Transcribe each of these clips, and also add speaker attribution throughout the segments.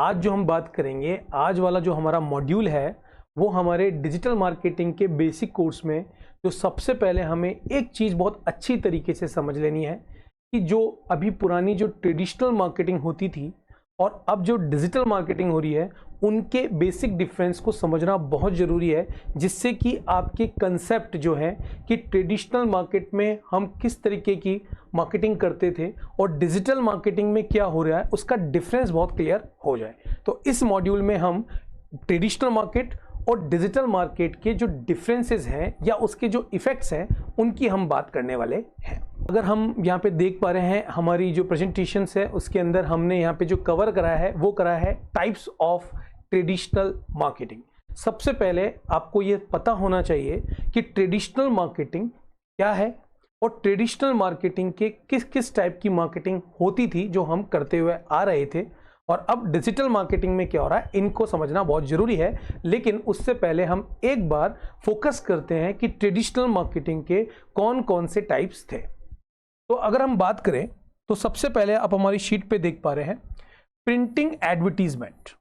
Speaker 1: आज जो हम बात करेंगे, आज वाला जो हमारा मॉड्यूल है वो हमारे डिजिटल मार्केटिंग के बेसिक कोर्स में जो सबसे पहले हमें एक चीज़ बहुत अच्छी तरीके से समझ लेनी है कि जो अभी पुरानी जो ट्रेडिशनल मार्केटिंग होती थी और अब जो डिजिटल मार्केटिंग हो रही है उनके बेसिक डिफरेंस को समझना बहुत ज़रूरी है, जिससे कि आपके कंसेप्ट जो है कि ट्रेडिशनल मार्केट में हम किस तरीके की मार्केटिंग करते थे और डिजिटल मार्केटिंग में क्या हो रहा है उसका डिफरेंस बहुत क्लियर हो जाए। तो इस मॉड्यूल में हम ट्रेडिशनल मार्केट और डिजिटल मार्केट के जो डिफरेंसेस हैं या उसके जो इफ़ेक्ट्स हैं उनकी हम बात करने वाले हैं। अगर हम यहाँ पे देख पा रहे हैं हमारी जो प्रेजेंटेशंस है उसके अंदर हमने यहाँ पे जो कवर करा है वो करा है टाइप्स ऑफ ट्रेडिशनल मार्केटिंग। सबसे पहले आपको ये पता होना चाहिए कि ट्रेडिशनल मार्केटिंग क्या है और ट्रेडिशनल मार्केटिंग के किस किस टाइप की मार्केटिंग होती थी जो हम करते हुए आ रहे थे और अब डिजिटल मार्केटिंग में क्या हो रहा है, इनको समझना बहुत ज़रूरी है। लेकिन उससे पहले हम एक बार फोकस करते हैं कि ट्रेडिशनल मार्केटिंग के कौन कौन से टाइप्स थे। तो अगर हम बात करें तो सबसे पहले आप हमारी शीट पे देख पा रहे हैं प्रिंटिंग एडवर्टीजमेंट।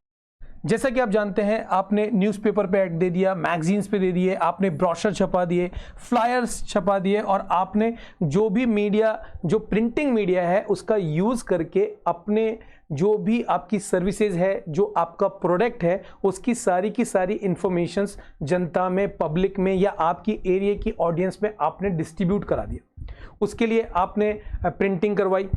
Speaker 1: जैसा कि आप जानते हैं आपने न्यूज़पेपर पे ऐड दे दिया, मैगजीन्स पे दे दिए, आपने ब्रोशर छपा दिए, फ्लायर्स छपा दिए और आपने जो भी मीडिया, जो प्रिंटिंग मीडिया है उसका यूज़ करके अपने जो भी आपकी सर्विसेज है, जो आपका प्रोडक्ट है उसकी सारी की सारी इंफॉर्मेशंस जनता में, पब्लिक में या आपकी एरिया की ऑडियंस में आपने डिस्ट्रीब्यूट करा दिया। उसके लिए आपने प्रिंटिंग करवाई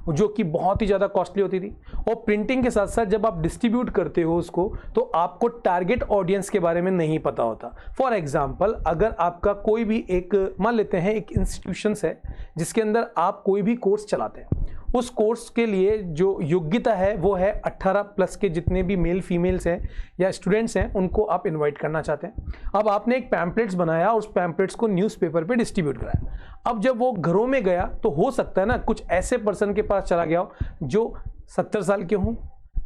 Speaker 1: जो कि बहुत ही ज़्यादा कॉस्टली होती थी और प्रिंटिंग के साथ साथ जब आप डिस्ट्रीब्यूट करते हो उसको तो आपको टारगेट ऑडियंस के बारे में नहीं पता होता। फॉर एग्जांपल अगर आपका कोई भी एक, मान लेते हैं एक इंस्टीट्यूशंस है जिसके अंदर आप कोई भी कोर्स चलाते हैं, उस कोर्स के लिए जो योग्यता है वो है 18 प्लस के जितने भी मेल फीमेल्स हैं या स्टूडेंट्स हैं उनको आप इनवाइट करना चाहते हैं। अब आपने एक पैम्पलेट्स बनाया और उस पैम्पलेट्स को न्यूज़पेपर पे डिस्ट्रीब्यूट कराया। अब जब वो घरों में गया तो हो सकता है ना कुछ ऐसे पर्सन के पास चला गया हो जो 70 साल के हों,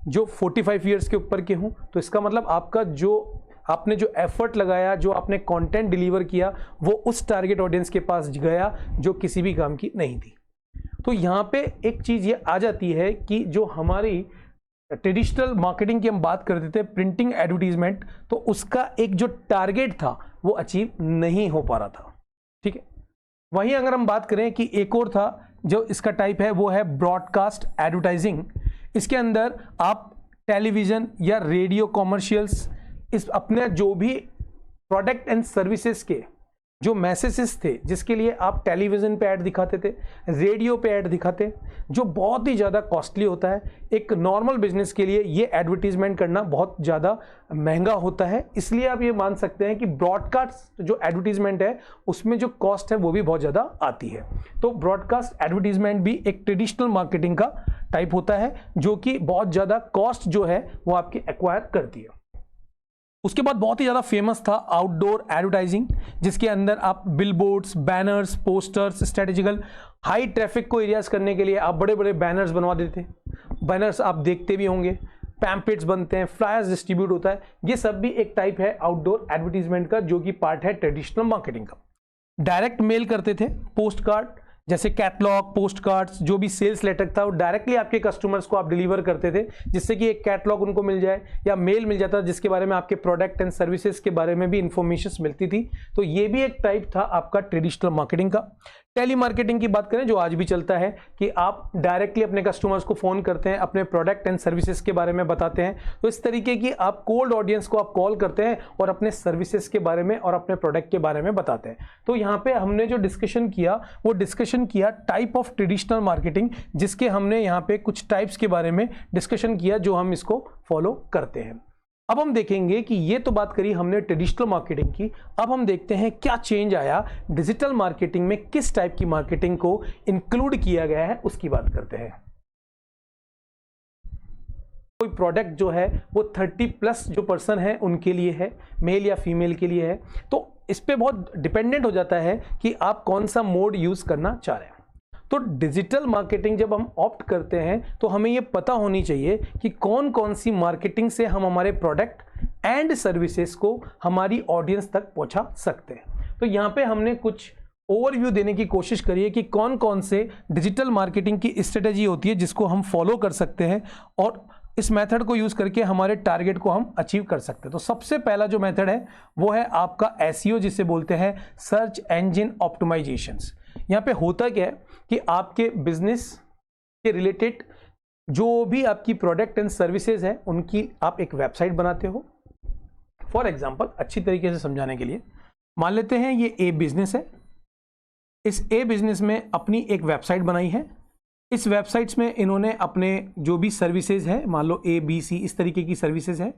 Speaker 1: जो 45 ईयर्स के ऊपर के हों। तो इसका मतलब आपका जो आपने जो एफर्ट लगाया, जो आपने कंटेंट डिलीवर किया वो उस टारगेट ऑडियंस के पास गया जो किसी भी काम की नहीं थी। तो यहाँ पे एक चीज़ ये आ जाती है कि जो हमारी ट्रेडिशनल मार्केटिंग की हम बात करते थे प्रिंटिंग एडवर्टीजमेंट, तो उसका एक जो टारगेट था वो अचीव नहीं हो पा रहा था। ठीक है, वहीं अगर हम बात करें कि एक और था जो इसका टाइप है वो है ब्रॉडकास्ट एडवर्टाइजिंग। इसके अंदर आप टेलीविज़न या रेडियो कॉमर्शियल्स, इस अपने जो भी प्रोडक्ट एंड सर्विसेज के जो मैसेजेस थे जिसके लिए आप टेलीविज़न पे ऐड दिखाते थे, रेडियो पे ऐड दिखाते, जो बहुत ही ज़्यादा कॉस्टली होता है। एक नॉर्मल बिजनेस के लिए ये एडवर्टीजमेंट करना बहुत ज़्यादा महंगा होता है, इसलिए आप ये मान सकते हैं कि ब्रॉडकास्ट जो एडवर्टीजमेंट है उसमें जो कॉस्ट है वो भी बहुत ज़्यादा आती है। तो ब्रॉडकास्ट एडवर्टीजमेंट भी एक ट्रेडिशनल मार्केटिंग का टाइप होता है जो कि बहुत ज़्यादा कॉस्ट जो है वो आपकी एक्वायर करती है। उसके बाद बहुत ही ज़्यादा फेमस था आउटडोर एडवर्टाइजिंग, जिसके अंदर आप billboards, banners, posters, strategical high traffic को एरियाज करने के लिए आप बड़े बड़े बैनर्स बनवा देते हैं। बैनर्स आप देखते भी होंगे, पैम्पलेट्स बनते हैं, फ्लायर्स डिस्ट्रीब्यूट होता है। ये सब भी एक टाइप है आउटडोर एडवर्टीजमेंट का जो कि पार्ट है ट्रेडिशनल मार्केटिंग का। डायरेक्ट मेल करते थे, पोस्ट कार्ड जैसे कैटलॉग, पोस्ट कार्ड्स, जो भी सेल्स लेटर था वो डायरेक्टली आपके कस्टमर्स को आप डिलीवर करते थे, जिससे कि एक कैटलॉग उनको मिल जाए या मेल मिल जाता जिसके बारे में आपके प्रोडक्ट एंड सर्विसेज के बारे में भी इंफॉर्मेशन मिलती थी। तो ये भी एक टाइप था आपका ट्रेडिशनल मार्केटिंग का। टेली मार्केटिंग की बात करें जो आज भी चलता है कि आप डायरेक्टली अपने कस्टमर्स को फ़ोन करते हैं, अपने प्रोडक्ट एंड सर्विसेज के बारे में बताते हैं। तो इस तरीके की आप कोल्ड ऑडियंस को आप कॉल करते हैं और अपने सर्विसेज के बारे में और अपने प्रोडक्ट के बारे में बताते हैं। तो यहाँ पे हमने जो डिस्कशन किया वो डिस्कशन किया टाइप ऑफ ट्रेडिशनल मार्केटिंग, जिसके हमने यहाँ पे कुछ टाइप्स के बारे में डिस्कशन किया जो हम इसको फॉलो करते हैं। अब हम देखेंगे कि ये तो बात करी हमने ट्रेडिशनल मार्केटिंग की, अब हम देखते हैं क्या चेंज आया डिजिटल मार्केटिंग में, किस टाइप की मार्केटिंग को इंक्लूड किया गया है उसकी बात करते हैं। कोई प्रोडक्ट जो है वो 30 प्लस जो पर्सन है उनके लिए है, मेल या फीमेल के लिए है, तो इस पे बहुत डिपेंडेंट हो जाता है कि आप कौन सा मोड यूज करना चाह रहे हैं। तो डिजिटल मार्केटिंग जब हम ऑप्ट करते हैं तो हमें ये पता होनी चाहिए कि कौन कौन सी मार्केटिंग से हम हमारे प्रोडक्ट एंड सर्विसेज को हमारी ऑडियंस तक पहुंचा सकते हैं। तो यहाँ पे हमने कुछ ओवरव्यू देने की कोशिश करी है कि कौन कौन से डिजिटल मार्केटिंग की स्ट्रेटेजी होती है जिसको हम फॉलो कर सकते हैं और इस मेथड को यूज करके हमारे टारगेट को हम अचीव कर सकते हैं। तो सबसे पहला जो मेथड है वो है आपका एसईओ, जिसे बोलते हैं सर्च इंजन ऑप्टिमाइजेशंस। यहाँ पे होता क्या है कि आपके बिजनेस के रिलेटेड जो भी आपकी प्रोडक्ट एंड सर्विसेज है उनकी आप एक वेबसाइट बनाते हो। फॉर एग्जांपल, अच्छी तरीके से समझाने के लिए मान लेते हैं ये ए बिजनेस है। इस ए बिजनेस में अपनी एक वेबसाइट बनाई है। इस वेबसाइट्स में इन्होंने अपने जो भी सर्विसेज है, मान लो ए बी सी इस तरीके की सर्विसेज है,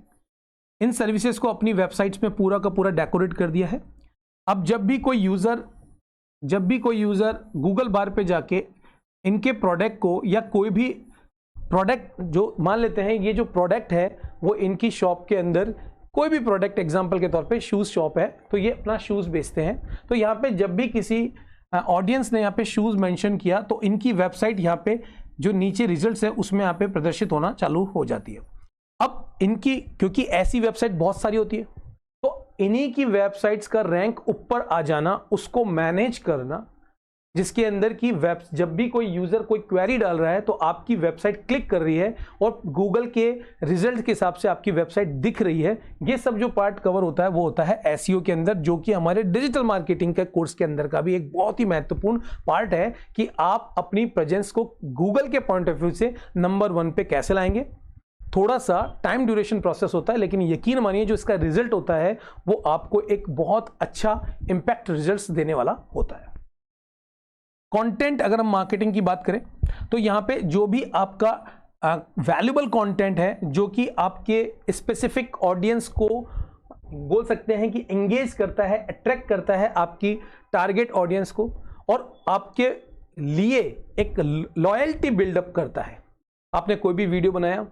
Speaker 1: इन सर्विसेज को अपनी वेबसाइट्स में पूरा का पूरा डेकोरेट कर दिया है। अब जब भी कोई यूजर गूगल बार पे जाके इनके प्रोडक्ट को या कोई भी प्रोडक्ट, जो मान लेते हैं ये जो प्रोडक्ट है वो इनकी शॉप के अंदर कोई भी प्रोडक्ट, एग्जांपल के तौर पे शूज शॉप है तो ये अपना शूज बेचते हैं। तो यहाँ पे जब भी किसी ऑडियंस ने यहाँ पे शूज मेंशन किया तो इनकी वेबसाइट यहाँ पे जो नीचे रिजल्ट्स है उसमें यहाँ पे प्रदर्शित होना चालू हो जाती है। अब इनकी, क्योंकि ऐसी वेबसाइट बहुत सारी होती है, तो इन्हीं की वेबसाइट्स का रैंक ऊपर आ जाना, उसको मैनेज करना, जिसके अंदर की जब भी कोई यूजर कोई क्वेरी डाल रहा है तो आपकी वेबसाइट क्लिक कर रही है और गूगल के रिजल्ट के हिसाब से आपकी वेबसाइट दिख रही है। ये सब जो पार्ट कवर होता है वो होता है एसईओ के अंदर, जो कि हमारे डिजिटल मार्केटिंग के कोर्स के अंदर का भी एक बहुत ही महत्वपूर्ण पार्ट है कि आप अपनी प्रेजेंस को गूगल के पॉइंट ऑफ व्यू से नंबर 1 पे कैसे लाएंगे। थोड़ा सा टाइम ड्यूरेशन प्रोसेस होता है, लेकिन यकीन मानिए जो इसका रिजल्ट होता है वो आपको एक बहुत अच्छा इंपैक्ट रिजल्ट्स देने वाला होता है। कंटेंट, अगर हम मार्केटिंग की बात करें तो यहाँ पे जो भी आपका वैल्यूबल कंटेंट है, जो कि आपके स्पेसिफिक ऑडियंस को बोल सकते हैं कि एंगेज करता है, अट्रैक्ट करता है आपकी टारगेट ऑडियंस को, और आपके लिए एक लॉयल्टी बिल्डअप करता है। आपने कोई भी वीडियो बनाया,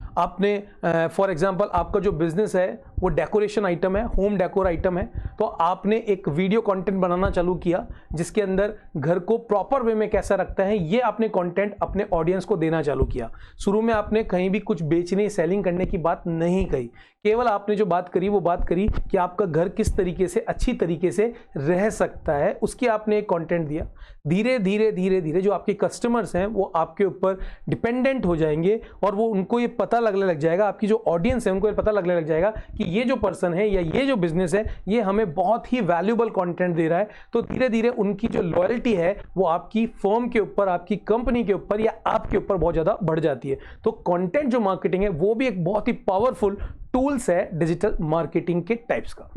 Speaker 1: आपने फॉर एग्जांपल आपका जो बिजनेस है वो डेकोरेशन आइटम है, होम डेकोर आइटम है, तो आपने एक वीडियो कंटेंट बनाना चालू किया जिसके अंदर घर को प्रॉपर वे में कैसा रखता है ये आपने कंटेंट अपने ऑडियंस को देना चालू किया। शुरू में आपने कहीं भी कुछ बेचने सेलिंग करने की बात नहीं कही, केवल आपने जो बात करी वो बात करी कि आपका घर किस तरीके से अच्छी तरीके से रह सकता है, उसकी आपने एक कंटेंट दिया। धीरे धीरे धीरे धीरे जो आपके कस्टमर्स हैं वो आपके ऊपर डिपेंडेंट हो जाएंगे और वो उनको ये पता लगने लग जाएगा, आपकी जो ऑडियंस है उनको ये पता लगने लग जाएगा कि ये जो पर्सन है या ये जो बिजनेस है ये हमें बहुत ही वैल्यूएबल कंटेंट दे रहा है। तो धीरे धीरे उनकी जो लॉयल्टी है वो आपकी फर्म के ऊपर, आपकी कंपनी के ऊपर या आपके ऊपर बहुत ज्यादा बढ़ जाती है। तो कंटेंट जो मार्केटिंग है वो भी एक बहुत ही पावरफुल टूल्स है डिजिटल मार्केटिंग के टाइप्स का।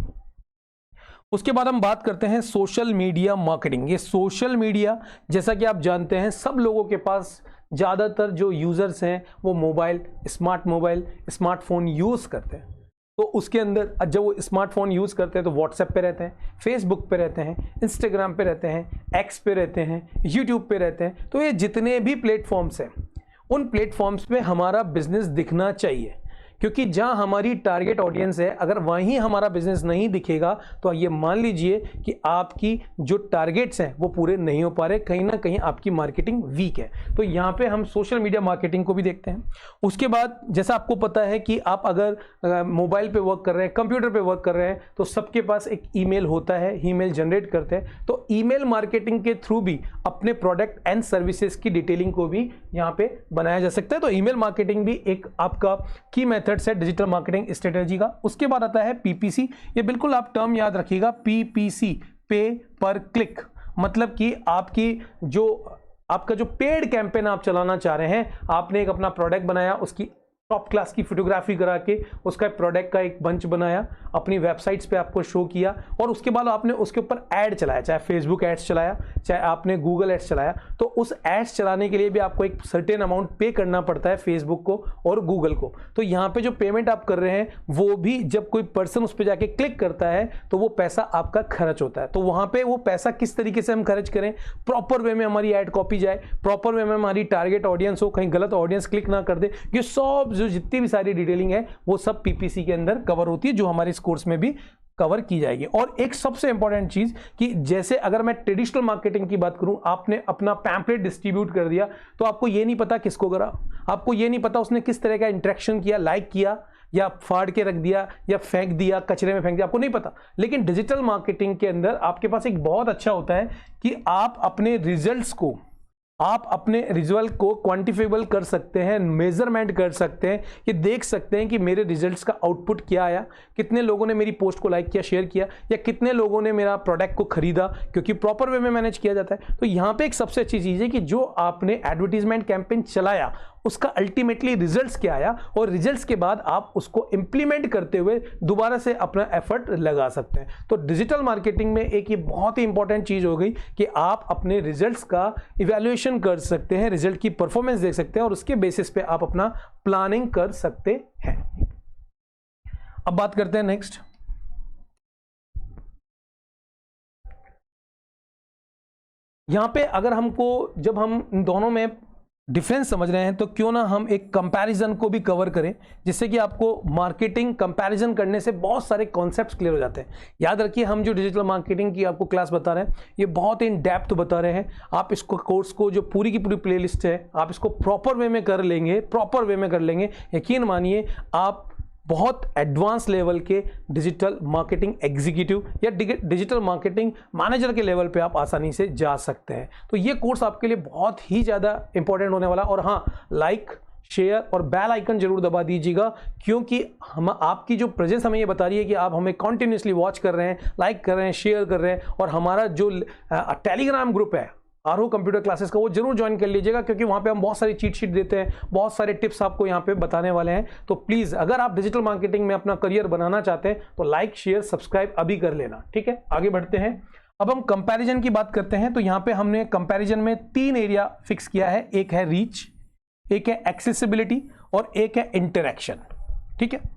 Speaker 1: उसके बाद हम बात करते हैं सोशल मीडिया मार्केटिंग। ये सोशल मीडिया, जैसा कि आप जानते हैं, सब लोगों के पास ज़्यादातर जो यूज़र्स हैं वो मोबाइल, स्मार्टफोन यूज़ करते हैं। तो उसके अंदर जब वो स्मार्टफोन यूज़ करते हैं तो व्हाट्सएप पे रहते हैं, फेसबुक पे रहते हैं, इंस्टाग्राम पे रहते हैं, एक्स पे रहते हैं, यूट्यूब पे रहते हैं। तो ये जितने भी प्लेटफॉर्म्स हैं उन प्लेटफॉर्म्स पे हमारा बिजनेस दिखना चाहिए, क्योंकि जहां हमारी टारगेट ऑडियंस है अगर वहीं हमारा बिजनेस नहीं दिखेगा तो ये मान लीजिए कि आपकी जो टारगेट्स हैं वो पूरे नहीं हो पा रहे, कहीं ना कहीं आपकी मार्केटिंग वीक है। तो यहाँ पे हम सोशल मीडिया मार्केटिंग को भी देखते हैं। उसके बाद जैसा आपको पता है कि आप अगर मोबाइल पे वर्क कर रहे हैं, कंप्यूटर पे वर्क कर रहे हैं, तो सबके पास एक ईमेल होता है, ईमेल जनरेट करते हैं। तो ईमेल मार्केटिंग के थ्रू भी अपने प्रोडक्ट एंड सर्विसेज की डिटेलिंग को भी यहाँ पे बनाया जा सकता है। तो ईमेल मार्केटिंग भी एक आपका की मेथड्स है डिजिटल मार्केटिंग स्ट्रेटेजी का। उसके बाद आता है पीपीसी। ये बिल्कुल आप टर्म याद रखिएगा, पीपीसी, पे पर क्लिक, मतलब कि आपका जो पेड कैंपेन आप चलाना चाह रहे हैं, आपने एक अपना प्रोडक्ट बनाया, उसकी टॉप क्लास की फोटोग्राफी करा के उसका प्रोडक्ट का एक बंच बनाया, अपनी वेबसाइट्स पे आपको शो किया, और उसके बाद आपने उसके ऊपर ऐड चलाया, चाहे फेसबुक एड्स चलाया, चाहे आपने गूगल एड्स चलाया। तो उस एड्स चलाने के लिए भी आपको एक सर्टेन अमाउंट पे करना पड़ता है फेसबुक को और गूगल को। तो यहाँ पे जो पेमेंट आप कर रहे हैं वो भी जब कोई पर्सन उस पर जाके क्लिक करता है तो वो पैसा आपका खर्च होता है। तो वहाँ पे वो पैसा किस तरीके से हम खर्च करें, प्रॉपर वे में हमारी एड कॉपी जाए, प्रॉपर वे में हमारी टारगेट ऑडियंस हो, कहीं गलत ऑडियंस क्लिक ना कर दे, ये सब जो जितनी भी सारी डिटेलिंग है वो सब पीपीसी के अंदर कवर होती है, जो हमारे इस कोर्स में भी कवर की जाएगी। और एक सबसे इंपॉर्टेंट चीज कि जैसे अगर मैं ट्रेडिशनल मार्केटिंग की बात करूं, आपने अपना पैम्पलेट डिस्ट्रीब्यूट कर दिया तो आपको ये नहीं पता किसको करा, आपको ये नहीं पता उसने किस तरह का इंटरेक्शन किया, लाइक किया या फाड़ के रख दिया या फेंक दिया, कचरे में फेंक दिया, आपको नहीं पता। लेकिन डिजिटल मार्केटिंग के अंदर आपके पास एक बहुत अच्छा होता है कि आप अपने रिजल्ट्स को आप अपने रिजल्ट को क्वांटिफाइबल कर सकते हैं, मेजरमेंट कर सकते हैं, ये देख सकते हैं कि मेरे रिजल्ट्स का आउटपुट क्या आया, कितने लोगों ने मेरी पोस्ट को लाइक किया, शेयर किया, या कितने लोगों ने मेरा प्रोडक्ट को खरीदा, क्योंकि प्रॉपर वे में मैनेज किया जाता है। तो यहाँ पे एक सबसे अच्छी चीज़ है कि जो आपने एडवर्टीजमेंट कैंपेन चलाया उसका अल्टीमेटली रिजल्ट्स क्या आया, और रिजल्ट्स के बाद आप उसको इंप्लीमेंट करते हुए दोबारा से अपना एफर्ट लगा सकते हैं। तो डिजिटल मार्केटिंग में एक ये बहुत ही इंपॉर्टेंट चीज़ हो गई कि आप अपने रिजल्ट्स का इवैल्यूएशन कर सकते हैं, रिजल्ट की परफॉर्मेंस देख सकते हैं, और उसके बेसिस पे आप अपना प्लानिंग कर सकते हैं। अब बात करते हैं नेक्स्ट। यहां पे अगर हमको, जब हम इन दोनों में डिफरेंस समझ रहे हैं, तो क्यों ना हम एक कंपैरिजन को भी कवर करें, जिससे कि आपको मार्केटिंग कंपैरिजन करने से बहुत सारे कॉन्सेप्ट्स क्लियर हो जाते हैं। याद रखिए, हम जो डिजिटल मार्केटिंग की आपको क्लास बता रहे हैं, ये बहुत इन डेप्थ बता रहे हैं। आप इसको कोर्स को, जो पूरी की पूरी प्लेलिस्ट है, आप इसको प्रॉपर वे में कर लेंगे, प्रॉपर वे में कर लेंगे, यकीन मानिए आप बहुत एडवांस लेवल के डिजिटल मार्केटिंग एग्जीक्यूटिव या डिजिटल मार्केटिंग मैनेजर के लेवल पे आप आसानी से जा सकते हैं। तो ये कोर्स आपके लिए बहुत ही ज़्यादा इंपॉर्टेंट होने वाला। और हाँ, लाइक, शेयर और बेल आइकन जरूर दबा दीजिएगा, क्योंकि हम, आपकी जो प्रेजेंस हमें ये बता रही है कि आप हमें कॉन्टिन्यूसली वॉच कर रहे हैं, लाइक कर रहे हैं, शेयर कर रहे हैं। और हमारा जो टेलीग्राम ग्रुप है आरोह कंप्यूटर क्लासेस का, वो जरूर ज्वाइन कर लीजिएगा, क्योंकि वहाँ पे हम बहुत सारी चीट शीट देते हैं, बहुत सारे टिप्स आपको यहाँ पे बताने वाले हैं। तो प्लीज़, अगर आप डिजिटल मार्केटिंग में अपना करियर बनाना चाहते हैं तो लाइक, शेयर, सब्सक्राइब अभी कर लेना, ठीक है। आगे बढ़ते हैं। अब हम कंपैरिजन की बात करते हैं। तो यहाँ पे हमने कंपैरिजन में 3 एरिया फिक्स किया है। एक है रीच, एक है एक्सेसिबिलिटी और एक है इंटरेक्शन, ठीक है।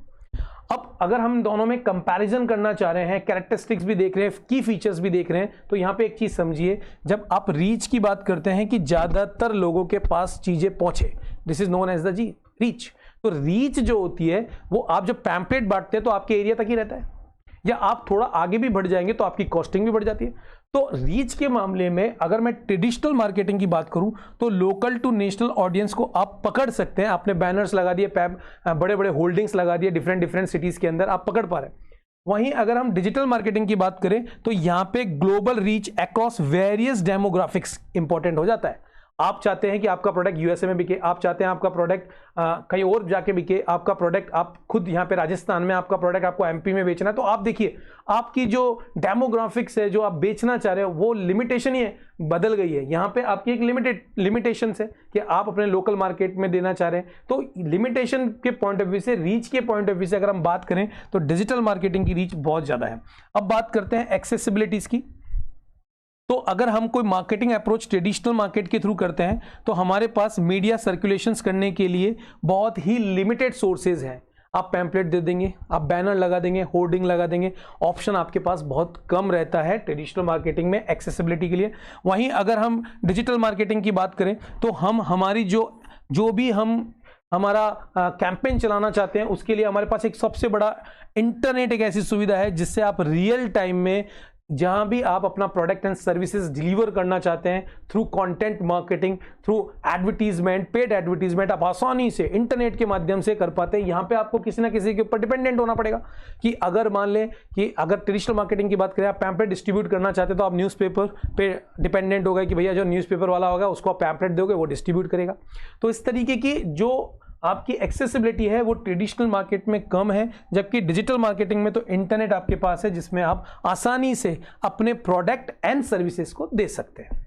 Speaker 1: अब अगर हम दोनों में कंपैरिजन करना चाह रहे हैं, कैरेक्टरिस्टिक्स भी देख रहे हैं, की फीचर्स भी देख रहे हैं, तो यहाँ पे एक चीज समझिए, जब आप रीच की बात करते हैं कि ज्यादातर लोगों के पास चीजें पहुंचे, this is known as the reach. तो रीच जो होती है, वो आप जब पैम्पलेट बांटते हैं तो आपके एरिया तक ही रहता है, या आप थोड़ा आगे भी बढ़ जाएंगे तो आपकी कॉस्टिंग भी बढ़ जाती है। तो रीच के मामले में अगर मैं ट्रेडिशनल मार्केटिंग की बात करूं, तो लोकल टू नेशनल ऑडियंस को आप पकड़ सकते हैं। आपने बैनर्स लगा दिए, बड़े बड़े होल्डिंग्स लगा दिए डिफरेंट सिटीज के अंदर, आप पकड़ पा रहे हैं। वहीं अगर हम डिजिटल मार्केटिंग की बात करें, तो यहां पे global reach across various demographics important हो जाता है। आप चाहते हैं कि आपका प्रोडक्ट यूएसए में बिके, आप चाहते हैं आपका प्रोडक्ट कहीं और जाके बिके, आपका प्रोडक्ट आप खुद यहाँ पे राजस्थान में, आपका प्रोडक्ट आपको एमपी में बेचना है, तो आप देखिए आपकी जो डेमोग्राफिक्स है, जो आप बेचना चाह रहे हो, वो लिमिटेशन ही है, बदल गई है। यहाँ पे आपकी एक लिमिटेशन है कि आप अपने लोकल मार्केट में देना चाह रहे हैं। तो लिमिटेशन के पॉइंट ऑफ व्यू से, रीच के पॉइंट ऑफ व्यू से अगर हम बात करें, तो डिजिटल मार्केटिंग की रीच बहुत ज़्यादा है। अब बात करते हैं एक्सेसिबिलिटीज़ की। तो अगर हम कोई मार्केटिंग अप्रोच ट्रेडिशनल मार्केट के थ्रू करते हैं, तो हमारे पास मीडिया सर्कुलेशंस करने के लिए बहुत ही लिमिटेड सोर्सेज हैं। आप पैम्पलेट दे देंगे, आप बैनर लगा देंगे, होर्डिंग लगा देंगे, ऑप्शन आपके पास बहुत कम रहता है ट्रेडिशनल मार्केटिंग में एक्सेसिबिलिटी के लिए। वहीं अगर हम डिजिटल मार्केटिंग की बात करें, तो हम हमारी जो भी हम हमारा कैंपेन चलाना चाहते हैं, उसके लिए हमारे पास एक सबसे बड़ा इंटरनेट एक ऐसी सुविधा है जिससे आप रियल टाइम में जहां भी आप अपना प्रोडक्ट एंड सर्विसेज डिलीवर करना चाहते हैं, through content marketing, through advertisement, paid advertisement, आप आसानी से इंटरनेट के माध्यम से कर पाते हैं। यहां पे आपको किसी ना किसी के ऊपर डिपेंडेंट होना पड़ेगा। कि अगर मान लें कि अगर ट्रेडिशनल मार्केटिंग की बात करें, आप पैम्पलेट डिस्ट्रीब्यूट करना चाहते हैं, तो आप न्यूज़पेपर पे डिपेंडेंट हो गए कि भैया जो न्यूज़पेपर वाला होगा उसको आप पैम्पलेट दोगे, वो डिस्ट्रीब्यूट करेगा। तो इस तरीके की जो आपकी एक्सेसिबिलिटी है वो ट्रेडिशनल मार्केट में कम है, जबकि डिजिटल मार्केटिंग में तो इंटरनेट आपके पास है, जिसमें आप आसानी से अपने प्रोडक्ट एंड सर्विसेज को दे सकते हैं।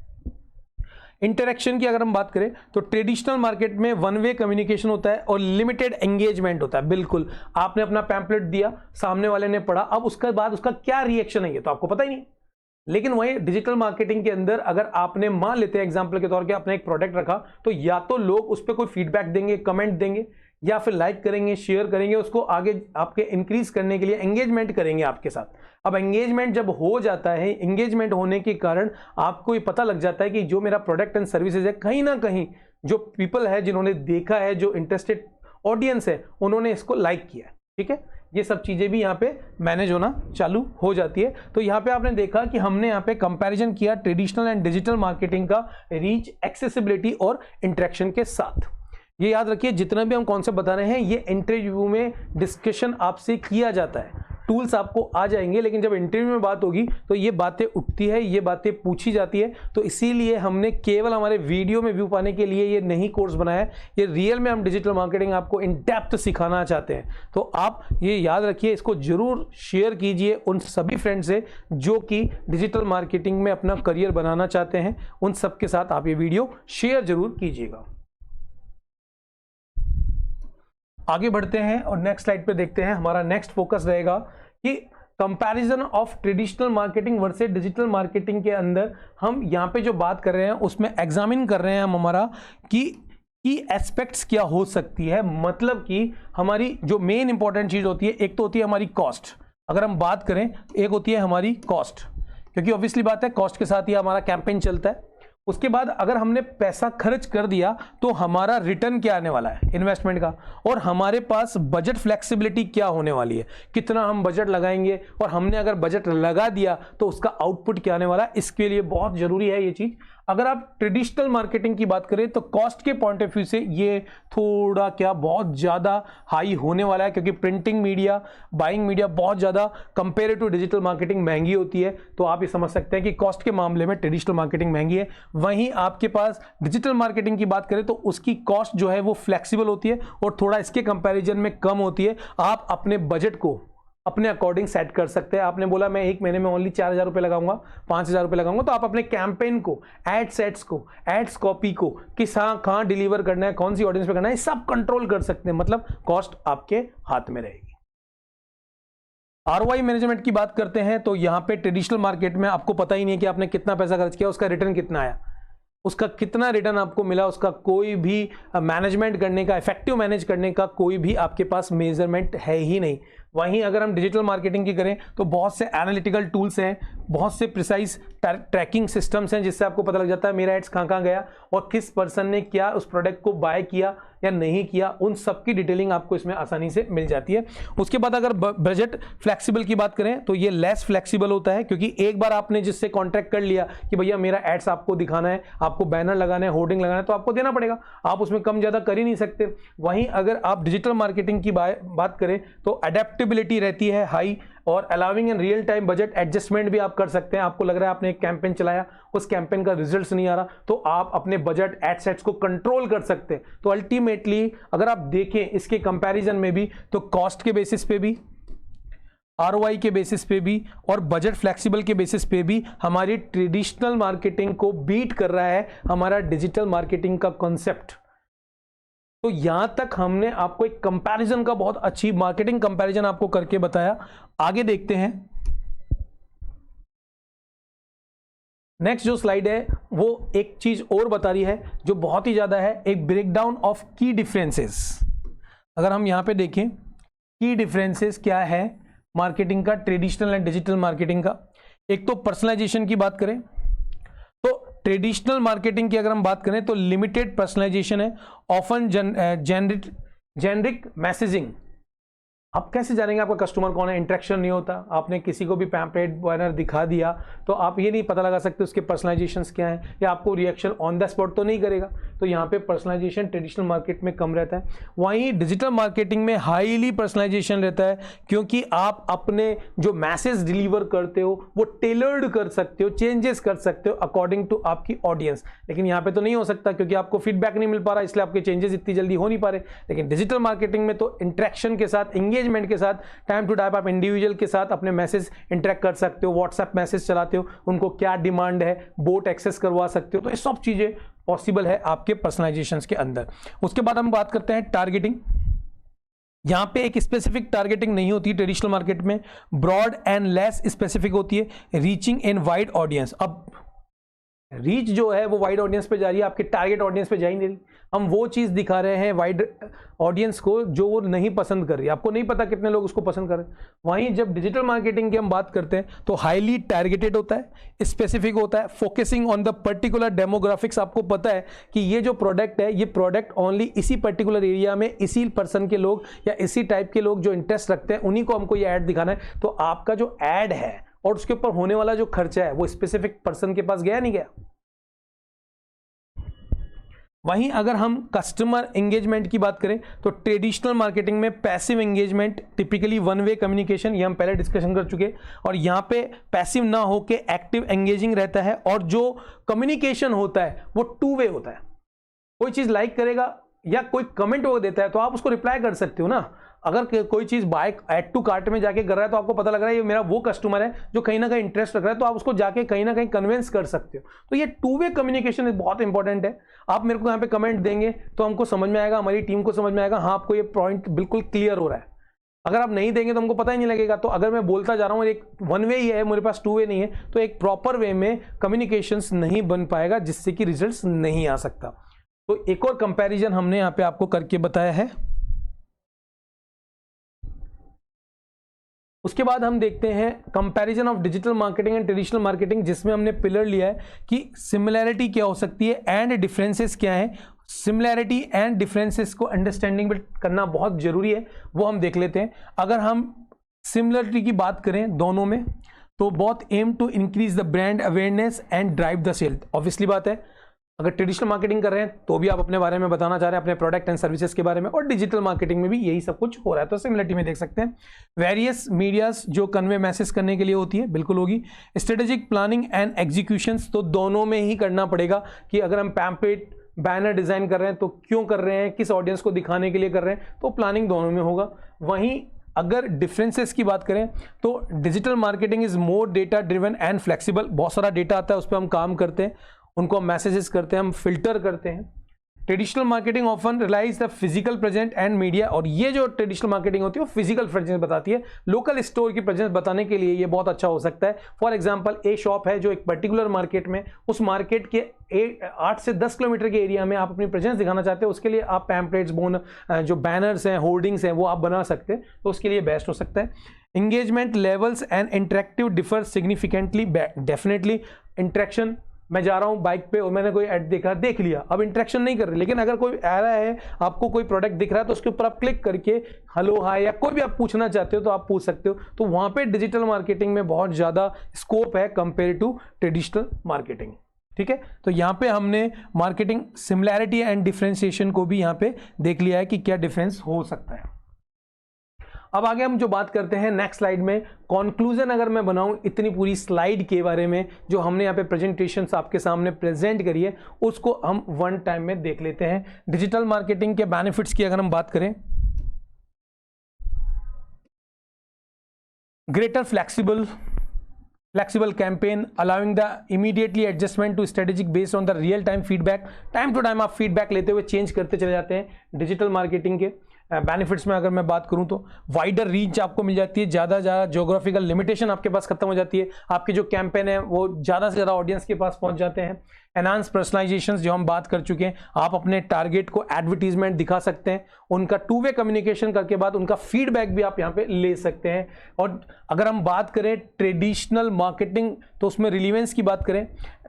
Speaker 1: इंटरेक्शन की अगर हम बात करें, तो ट्रेडिशनल मार्केट में वन वे कम्युनिकेशन होता है और लिमिटेड एंगेजमेंट होता है। बिल्कुल, आपने अपना पैम्पलेट दिया, सामने वाले ने पढ़ा, अब उसके बाद उसका क्या रिएक्शन है ये तो आपको पता ही नहीं। लेकिन वही डिजिटल मार्केटिंग के अंदर अगर आपने, मान लेते हैं एग्जांपल के तौर पे, आपने एक प्रोडक्ट रखा, तो या तो लोग उस पर कोई फीडबैक देंगे, कमेंट देंगे, या फिर लाइक करेंगे, शेयर करेंगे, उसको आगे आपके इंक्रीज करने के लिए एंगेजमेंट करेंगे आपके साथ। अब एंगेजमेंट जब हो जाता है, एंगेजमेंट होने के कारण आपको ये पता लग जाता है कि जो मेरा प्रोडक्ट एंड सर्विसेज है, कहीं ना कहीं जो पीपल है जिन्होंने देखा है, जो इंटरेस्टेड ऑडियंस है, उन्होंने इसको लाइक किया है। ठीक है, ये सब चीजें भी यहाँ पे मैनेज होना चालू हो जाती है। तो यहाँ पे आपने देखा कि हमने यहाँ पे कंपैरिजन किया ट्रेडिशनल एंड डिजिटल मार्केटिंग का रीच, एक्सेसिबिलिटी और इंटरेक्शन के साथ। ये याद रखिए, जितना भी हम कॉन्सेप्ट बता रहे हैं, ये इंटरव्यू में डिस्कशन आपसे किया जाता है। टूल्स आपको आ जाएंगे, लेकिन जब इंटरव्यू में बात होगी तो ये बातें उठती है, ये बातें पूछी जाती है। तो इसीलिए हमने केवल हमारे वीडियो में व्यू पाने के लिए ये नहीं कोर्स बनाया है, ये रियल में हम डिजिटल मार्केटिंग आपको इन डेप्थ सिखाना चाहते हैं। तो आप ये याद रखिए, इसको जरूर शेयर कीजिए उन सभी फ्रेंड से जो कि डिजिटल मार्केटिंग में अपना करियर बनाना चाहते हैं, उन सबके साथ आप ये वीडियो शेयर जरूर कीजिएगा। आगे बढ़ते हैं और नेक्स्ट स्लाइड पे देखते हैं। हमारा नेक्स्ट फोकस रहेगा कि comparison of traditional marketing versus digital marketing के अंदर हम यहाँ पे जो बात कर रहे हैं उसमें एग्जामिन कर रहे हैं हम हमारा कि एस्पेक्ट्स क्या हो सकती है। मतलब कि हमारी जो मेन इंपॉर्टेंट चीज होती है, एक तो होती है हमारी कॉस्ट। अगर हम बात करें, एक होती है हमारी कॉस्ट, क्योंकि ऑब्वियसली बात है कॉस्ट के साथ ही हमारा कैंपेन चलता है। उसके बाद अगर हमने पैसा खर्च कर दिया तो हमारा रिटर्न क्या आने वाला है इन्वेस्टमेंट का, और हमारे पास बजट फ्लेक्सिबिलिटी क्या होने वाली है, कितना हम बजट लगाएंगे, और हमने अगर बजट लगा दिया तो उसका आउटपुट क्या आने वाला है। इसके लिए बहुत जरूरी है ये चीज। अगर आप ट्रेडिशनल मार्केटिंग की बात करें तो कॉस्ट के पॉइंट ऑफ व्यू से ये थोड़ा क्या बहुत ज़्यादा हाई होने वाला है, क्योंकि प्रिंटिंग मीडिया, बाइंग मीडिया बहुत ज़्यादा कंपेयर टू डिजिटल मार्केटिंग महंगी होती है। तो आप ये समझ सकते हैं कि कॉस्ट के मामले में ट्रेडिशनल मार्केटिंग महंगी है। वहीं आपके पास डिजिटल मार्केटिंग की बात करें तो उसकी कॉस्ट जो है वो फ्लेक्सिबल होती है और थोड़ा इसके कंपैरिजन में कम होती है। आप अपने बजट को अपने अकॉर्डिंग सेट कर सकते हैं। आपने बोला मैं एक महीने में ओनली 4,000 रुपये लगाऊंगा, 5,000 रुपये लगाऊंगा, तो आप अपने कैंपेन को, एड सेट्स को, एड्स कॉपी को किस कहाँ डिलीवर करना है, कौन सी ऑडियंस पे करना है, सब कंट्रोल कर सकते हैं। मतलब कॉस्ट आपके हाथ में रहेगी। आरओआई मैनेजमेंट की बात करते हैं तो यहाँ पे ट्रेडिशनल मार्केट में आपको पता ही नहीं है कि आपने कितना पैसा खर्च किया, उसका रिटर्न कितना आया, उसका कितना रिटर्न आपको मिला, उसका कोई भी मैनेजमेंट करने का, इफेक्टिव मैनेज करने का कोई भी आपके पास मेजरमेंट है ही नहीं। वहीं अगर हम डिजिटल मार्केटिंग की करें तो बहुत से एनालिटिकल टूल्स हैं, बहुत से प्रिसाइज ट्रैकिंग सिस्टम्स हैं, जिससे आपको पता लग जाता है मेरा एड्स कहाँ कहाँ गया और किस पर्सन ने क्या उस प्रोडक्ट को बाय किया या नहीं किया। उन सब की डिटेलिंग आपको इसमें आसानी से मिल जाती है। उसके बाद अगर बजट फ्लेक्सिबल की बात करें तो ये लेस फ्लेक्सिबल होता है, क्योंकि एक बार आपने जिससे कॉन्ट्रैक्ट कर लिया कि भैया मेरा एड्स आपको दिखाना है, आपको बैनर लगाना है, होर्डिंग लगाना है, तो आपको देना पड़ेगा, आप उसमें कम ज़्यादा कर ही नहीं सकते। वहीं अगर आप डिजिटल मार्केटिंग की बात करें तो अडेप्टेबिलिटी रहती है हाई, और allowing in real time budget adjustment भी आप कर सकते हैं। आपको लग रहा है आपने एक कैंपेन चलाया, उस कैंपेन का रिजल्ट्स नहीं आ रहा, तो आप अपने बजट एड सेट्स को कंट्रोल कर सकते हैं। तो अल्टीमेटली अगर आप देखें इसके कंपैरिजन में भी तो कॉस्ट के बेसिस पे भी, आरओआई के बेसिस पे भी और बजट फ्लेक्सिबल के बेसिस पे भी हमारी ट्रेडिशनल मार्केटिंग को बीट कर रहा है हमारा डिजिटल मार्केटिंग का कॉन्सेप्ट। तो यहां तक हमने आपको एक कंपैरिजन का, बहुत अच्छी मार्केटिंग कंपैरिजन आपको करके बताया। आगे देखते हैं। नेक्स्ट जो स्लाइड है वो एक चीज और बता रही है जो बहुत ही ज्यादा है, एक ब्रेकडाउन ऑफ की डिफरेंसेस। अगर हम यहां पे देखें की डिफरेंसेस क्या है मार्केटिंग का, ट्रेडिशनल एंड डिजिटल मार्केटिंग का। एक तो पर्सनलाइजेशन की बात करें तो ट्रेडिशनल मार्केटिंग की अगर हम बात करें तो लिमिटेड पर्सनलाइजेशन है, ऑफन जेनरिक मैसेजिंग। आप कैसे जानेंगे आपका कस्टमर कौन है, इंटरेक्शन नहीं होता। आपने किसी को भी पैम्पलेट बैनर दिखा दिया तो आप ये नहीं पता लगा सकते उसके पर्सनलाइजेशंस क्या हैं, या आपको रिएक्शन ऑन द स्पॉट तो नहीं करेगा। तो यहाँ पे पर्सनलाइजेशन ट्रेडिशनल मार्केट में कम रहता है। वहीं डिजिटल मार्केटिंग में हाईली पर्सनलाइजेशन रहता है, क्योंकि आप अपने जो मैसेज डिलीवर करते हो वो टेलर्ड कर सकते हो, चेंजेस कर सकते हो अकॉर्डिंग टू आपकी ऑडियंस। लेकिन यहाँ पे तो नहीं हो सकता, क्योंकि आपको फीडबैक नहीं मिल पा रहा, इसलिए आपके चेंजेस इतनी जल्दी हो नहीं पा रहे। लेकिन डिजिटल मार्केटिंग में तो इंटरेक्शन के साथ, एंगेजमेंट के साथ, टाइम टू टाइम आप इंडिविजुअल के साथ अपने मैसेज इंटरेक्ट कर सकते हो, व्हाट्सएप मैसेज चलाते हो, उनको क्या डिमांड है, बोट एक्सेस करवा सकते हो। तो ये सब चीजें पॉसिबल है आपके पर्सनलाइजेशंस के अंदर। उसके बाद हम बात करते हैं टारगेटिंग। यहां पे एक स्पेसिफिक टारगेटिंग नहीं होती ट्रेडिशनल मार्केट में, ब्रॉड एंड लेस स्पेसिफिक होती है, रीचिंग इन वाइड ऑडियंस। अब रीच जो है वो वाइड ऑडियंस पे जा रही है, आपके टारगेट ऑडियंस पे जा ही नहीं रही। हम वो चीज दिखा रहे हैं वाइड ऑडियंस को जो वो नहीं पसंद कर रही, आपको नहीं पता कितने लोग उसको पसंद कर रहे हैं। वहीं जब डिजिटल मार्केटिंग की हम बात करते हैं तो हाईली टारगेटेड होता है, स्पेसिफिक होता है, focusing on the particular demographics. आपको पता है कि ये जो प्रोडक्ट है, ये प्रोडक्ट ओनली इसी पर्टिकुलर एरिया में, इसी पर्सन के लोग या इसी टाइप के लोग जो इंटरेस्ट रखते हैं, उन्हीं को हमको ये ऐड दिखाना है। तो आपका जो ऐड है और उसके ऊपर होने वाला जो खर्चा है वो स्पेसिफिक पर्सन के पास गया नहीं गया। वहीं अगर हम कस्टमर एंगेजमेंट की बात करें तो ट्रेडिशनल मार्केटिंग में passive engagement typically one way communication, ये हम पहले डिस्कशन कर चुके, और यहाँ पे पैसिव ना होके एक्टिव एंगेजिंग रहता है, और जो कम्युनिकेशन होता है वो टू वे होता है। कोई चीज लाइक करेगा या कोई कमेंट वो देता है तो आप उसको रिप्लाई कर सकते हो ना। अगर कोई चीज बाय ऐड टू कार्ट में जाके कर रहा है तो आपको पता लग रहा है ये मेरा वो कस्टमर है जो कहीं ना कहीं इंटरेस्ट रख रहा है, तो आप उसको जाके कहीं ना कहीं कन्विंस कर सकते हो। तो ये टू वे कम्युनिकेशन बहुत इंपॉर्टेंट है। आप मेरे को यहाँ पे कमेंट देंगे तो हमको समझ में आएगा, हमारी टीम को समझ में आएगा, हाँ आपको ये पॉइंट बिल्कुल क्लियर हो रहा है। अगर आप नहीं देंगे तो हमको पता ही नहीं लगेगा। तो अगर मैं बोलता जा रहा हूँ एक वन वे ही है, मेरे पास टू वे नहीं है, तो एक प्रॉपर वे में कम्युनिकेशंस नहीं बन पाएगा, जिससे कि रिजल्ट्स नहीं आ सकता। तो एक और कंपैरिजन हमने यहाँ पे आपको करके बताया है। उसके बाद हम देखते हैं comparison of digital marketing and traditional marketing, जिसमें हमने पिलर लिया है कि सिमिलैरिटी क्या हो सकती है एंड डिफरेंसेस क्या है। सिमिलैरिटी एंड डिफरेंसेस को अंडरस्टैंडिंग करना बहुत जरूरी है, वो हम देख लेते हैं। अगर हम सिमिलरिटी की बात करें दोनों में, तो बहुत aim to increase the brand awareness and drive the sale. Obviously बात है, अगर ट्रेडिशनल मार्केटिंग कर रहे हैं तो भी आप अपने बारे में बताना चाह रहे हैं, अपने प्रोडक्ट एंड सर्विसेज के बारे में, और डिजिटल मार्केटिंग में भी यही सब कुछ हो रहा है। तो सिमिलरिटी में देख सकते हैं वेरियस मीडियाज जो कन्वे मैसेज करने के लिए होती है, बिल्कुल होगी। स्ट्रेटेजिक प्लानिंग एंड एग्जीक्यूशंस तो दोनों में ही करना पड़ेगा, कि अगर हम पैम्पलेट बैनर डिजाइन कर रहे हैं तो क्यों कर रहे हैं, किस ऑडियंस को दिखाने के लिए कर रहे हैं, तो प्लानिंग दोनों में होगा। वहीं अगर डिफरेंसेस की बात करें तो digital marketing is more data driven and flexible. बहुत सारा डेटा आता है, उस पर हम काम करते हैं, उनको हम मैसेजेस करते हैं, हम फिल्टर करते हैं। Traditional marketing often relies the physical present and media, और ये जो ट्रेडिशनल मार्केटिंग होती है वो फिजिकल प्रेजेंस बताती है, लोकल स्टोर की प्रेजेंस बताने के लिए ये बहुत अच्छा हो सकता है। फॉर एग्जांपल ए शॉप है जो एक पर्टिकुलर मार्केट में, उस मार्केट के 8 से 10 किलोमीटर के एरिया में आप अपनी प्रेजेंस दिखाना चाहते हो, उसके लिए आप पैम्पलेट्स, जो बैनर्स हैं, होर्डिंग्स हैं, वो आप बना सकते हैं, तो उसके लिए बेस्ट हो सकता है। Engagement levels and interactive differ significantly. Definitely interaction, मैं जा रहा हूं बाइक पे और मैंने कोई ऐड देखा, देख लिया, अब इंटरेक्शन नहीं कर रहे, लेकिन अगर कोई आ रहा है, आपको कोई प्रोडक्ट दिख रहा है, तो उसके ऊपर आप क्लिक करके हेलो हाय या कोई भी आप पूछना चाहते हो तो आप पूछ सकते हो। तो वहां पे डिजिटल मार्केटिंग में बहुत ज्यादा स्कोप है कंपेयर टू ट्रेडिशनल मार्केटिंग। ठीक है, तो यहाँ पे हमने मार्केटिंग सिमिलैरिटी एंड डिफरेंशिएशन को भी यहाँ पे देख लिया है कि क्या डिफरेंस हो सकता है। अब आगे हम जो बात करते हैं नेक्स्ट स्लाइड में, कंक्लूजन अगर मैं बनाऊं इतनी पूरी स्लाइड के बारे में जो हमने यहाँ पे प्रेजेंटेशन आपके सामने प्रेजेंट करी है, उसको हम वन टाइम में देख लेते हैं। डिजिटल मार्केटिंग के बेनिफिट्स की अगर हम बात करें, greater flexible campaign allowing the immediately adjustment to strategic based on the real time feedback। Time to time आप फीडबैक लेते हुए चेंज करते चले जाते हैं। डिजिटल मार्केटिंग के बेनिफिट्स में अगर मैं बात करूं तो वाइडर रीच आपको मिल जाती है, ज़्यादा ज्योग्राफिकल लिमिटेशन आपके पास खत्म हो जाती है, आपके जो कैंपेन है वो ज़्यादा से ज़्यादा ऑडियंस के पास पहुंच जाते हैं। एनहांस पर्सनलाइजेशन जो हम बात कर चुके हैं, आप अपने टारगेट को एडवर्टीजमेंट दिखा सकते हैं, उनका टू वे कम्युनिकेशन करके बाद उनका फीडबैक भी आप यहाँ पे ले सकते हैं। और अगर हम बात करें ट्रेडिशनल मार्केटिंग, तो उसमें रिलीवेंस की बात करें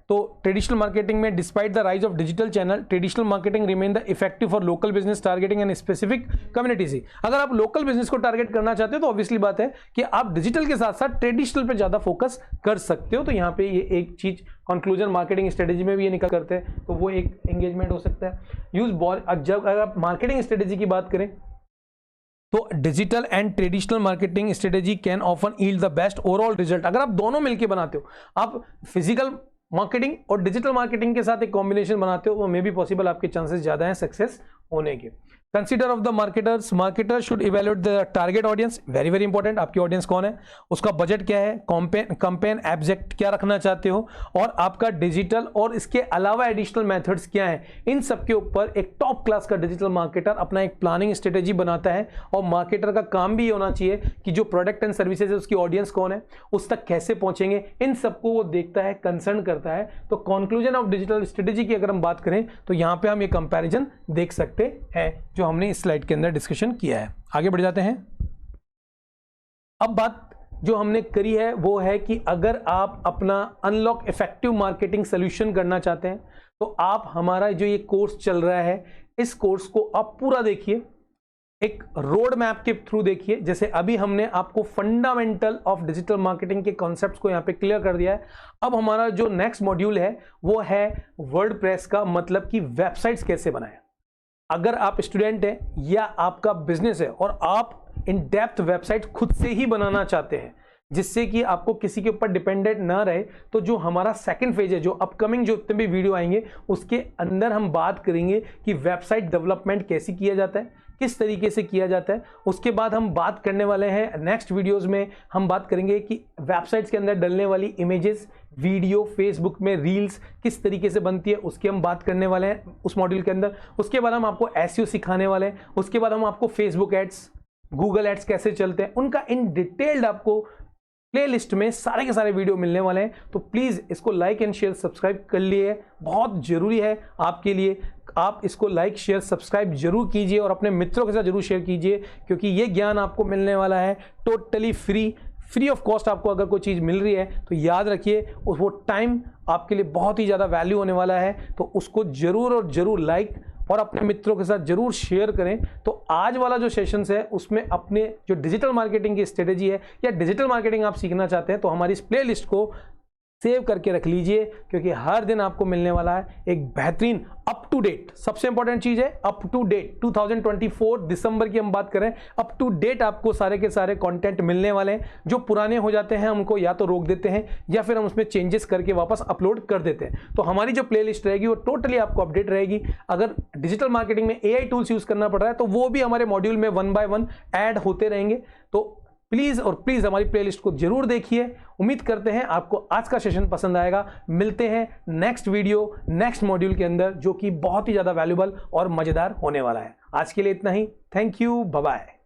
Speaker 1: तो ट्रेडिशनल मार्केटिंग में despite the rise of digital channel, traditional marketing remain the effective for local business targeting and specific communities. अगर आप लोकल बिजनेस को टारगेट करना चाहते हो तो ऑब्वियसली बात है कि आप डिजिटल के साथ साथ ट्रेडिशनल पे ज्यादा फोकस कर सकते हो। तो यहाँ पे ये एक चीज कंक्लूजन मार्केटिंग स्ट्रेटेजी में भी ये निकल करते हैं, तो वो एक एंगेजमेंट हो सकता है। जब अगर आप मार्केटिंग स्ट्रेटेजी की बात करें तो digital and traditional marketing strategy can often yield the best overall result. अगर आप दोनों मिलकर बनाते हो, आप फिजिकल मार्केटिंग और डिजिटल मार्केटिंग के साथ एक कॉम्बिनेशन बनाते हो, तो मे बी पॉसिबल आपके चांसेस ज्यादा हैं सक्सेस होने के। Consider of the marketers should evaluate the target audience, very very important, आपकी ऑडियंस कौन है, उसका बजट क्या है, कैंपेन एब्जेक्ट क्या रखना चाहते हो, और आपका डिजिटल और इसके अलावा एडिशनल मेथड्स क्या है। इन सब के ऊपर एक टॉप क्लास का डिजिटल मार्केटर अपना एक प्लानिंग स्ट्रेटेजी बनाता है। और मार्केटर का काम भी ये होना चाहिए कि जो प्रोडक्ट एंड सर्विसेज है उसकी ऑडियंस कौन है, उस तक कैसे पहुंचेंगे, इन सबको वो देखता है, कंसर्न करता है। तो कंक्लूजन ऑफ डिजिटल स्ट्रेटेजी की अगर हम बात करें तो यहां पे हम ये कंपैरिजन देख सकते हैं जो हमने इस स्लाइड के अंदर डिस्कशन किया है। आगे बढ़ जाते हैं। अब बात जो हमने करी है वो है कि अगर आप अपना अनलॉक इफेक्टिव मार्केटिंग सॉल्यूशन करना चाहते हैं तो आप हमारा जो ये कोर्स चल रहा है, इस कोर्स को आप पूरा देखिए। एक रोड मैप के थ्रू देखिए। जैसे अभी हमने आपको फंडामेंटल ऑफ डिजिटल मार्केटिंग के कॉन्सेप्ट्स को यहाँ पे क्लियर कर दिया है। अब हमारा जो नेक्स्ट मॉड्यूल है वो है वर्डप्रेस का, मतलब कि वेबसाइट्स कैसे बनाएं। अगर आप स्टूडेंट हैं या आपका बिजनेस है और आप इन डेप्थ वेबसाइट खुद से ही बनाना चाहते हैं जिससे कि आपको किसी के ऊपर डिपेंडेंट ना रहे, तो जो हमारा सेकंड फेज है, जो अपकमिंग जो जितने भी वीडियो आएंगे उसके अंदर हम बात करेंगे कि वेबसाइट डेवलपमेंट कैसे किया जाता है, किस तरीके से किया जाता है। उसके बाद हम बात करने वाले हैं नेक्स्ट वीडियोस में, हम बात करेंगे कि वेबसाइट्स के अंदर डलने वाली इमेजेस, वीडियो, फेसबुक में रील्स किस तरीके से बनती है, उसकी हम बात करने वाले हैं उस मॉड्यूल के अंदर। उसके बाद हम आपको एसईओ सिखाने वाले हैं। उसके बाद हम आपको फेसबुक एड्स, गूगल एड्स कैसे चलते हैं, उनका इन डिटेल्ड आपको प्लेलिस्ट में सारे के सारे वीडियो मिलने वाले हैं। तो प्लीज़ इसको लाइक एंड शेयर सब्सक्राइब कर लिए, बहुत ज़रूरी है आपके लिए। आप इसको लाइक शेयर सब्सक्राइब जरूर कीजिए और अपने मित्रों के साथ जरूर शेयर कीजिए, क्योंकि ये ज्ञान आपको मिलने वाला है टोटली फ्री ऑफ कॉस्ट। आपको अगर कोई चीज़ मिल रही है तो याद रखिए वो टाइम आपके लिए बहुत ही ज़्यादा वैल्यू होने वाला है। तो उसको जरूर और जरूर लाइक और अपने मित्रों के साथ जरूर शेयर करें। तो आज वाला जो सेशंस है उसमें अपने जो डिजिटल मार्केटिंग की स्ट्रेटेजी है या डिजिटल मार्केटिंग आप सीखना चाहते हैं तो हमारी इस प्लेलिस्ट को सेव करके रख लीजिए, क्योंकि हर दिन आपको मिलने वाला है एक बेहतरीन अप टू डेट, सबसे इंपॉर्टेंट चीज है अप टू डेट 2024 दिसंबर की हम बात करें, अप टू डेट आपको सारे के सारे कंटेंट मिलने वाले हैं। जो पुराने हो जाते हैं हमको या तो रोक देते हैं या फिर हम उसमें चेंजेस करके वापस अपलोड कर देते हैं। तो हमारी जो प्लेलिस्ट रहेगी वो टोटली आपको अपडेट रहेगी। अगर डिजिटल मार्केटिंग में AI टूल्स यूज करना पड़ रहा है तो वो भी हमारे मॉड्यूल में 1 by 1 ऐड होते रहेंगे। तो प्लीज और प्लीज हमारी प्लेलिस्ट को जरूर देखिए। उम्मीद करते हैं आपको आज का सेशन पसंद आएगा। मिलते हैं नेक्स्ट वीडियो, नेक्स्ट मॉड्यूल के अंदर, जो कि बहुत ही ज्यादा वैल्यूबल और मजेदार होने वाला है। आज के लिए इतना ही। Thank you, bye bye.